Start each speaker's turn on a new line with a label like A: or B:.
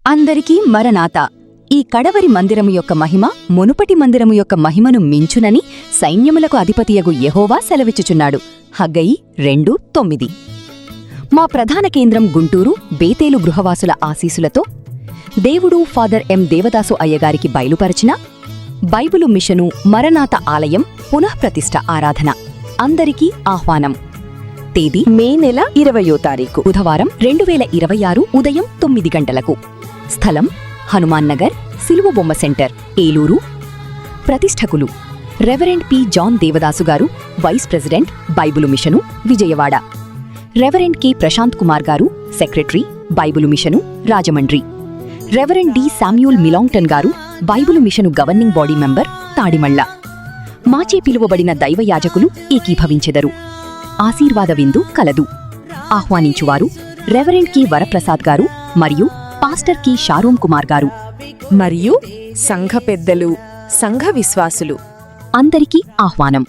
A: అందరికీ మరణాత. ఈ కడవరి మందిరము యొక్క మహిమ మునుపటి మందిరము యొక్క మహిమను మించునని సైన్యములకు అధిపతియగు యెహోవా సెలవిచ్చుచున్నాడు. హగ్గయి 2:9. మా ప్రధాన కేంద్రం గుంటూరు బేతేలు గృహవాసుల ఆశీసులతో దేవుడు ఫాదర్ ఎం దేవదాసు అయ్యగారికి బయలుపరచిన బైబిలు మిషను మరణాత ఆలయం పునఃప్రతిష్ఠ ఆరాధన. అందరికీ ఆహ్వానం. తేదీ మే నెల 20వ తారీఖు బుధవారం 2026 ఉదయం 9 గంటలకు. స్థలం హనుమాన్ నగర్ సిలువ బొమ్మ సెంటర్, ఏలూరు. ప్రతిష్ఠకులు రెవరెండ్ పి జాన్ దేవదాసు గారు, vice president Bible mission Vijayawada. Reverend K Prashant Kumar గారు, secretary Bible mission Rajahmundry. Reverend D Samuel మిలాంగ్టన్ గారు, Bible mission governing body member Tadimalla. మాచే పిలువబడిన దైవయాజకులు ఏకీభవించెదరు. ఆశీర్వాద విందు కలదు. ఆహ్వానించువారు రెవరెండ్ కె వరప్రసాద్ గారు మరియు పాస్టర్ కె షారోం కుమార్ గారు
B: మరియు సంఘ పెద్దలు, సంఘ విశ్వాసులు.
A: అందరికీ ఆహ్వానం.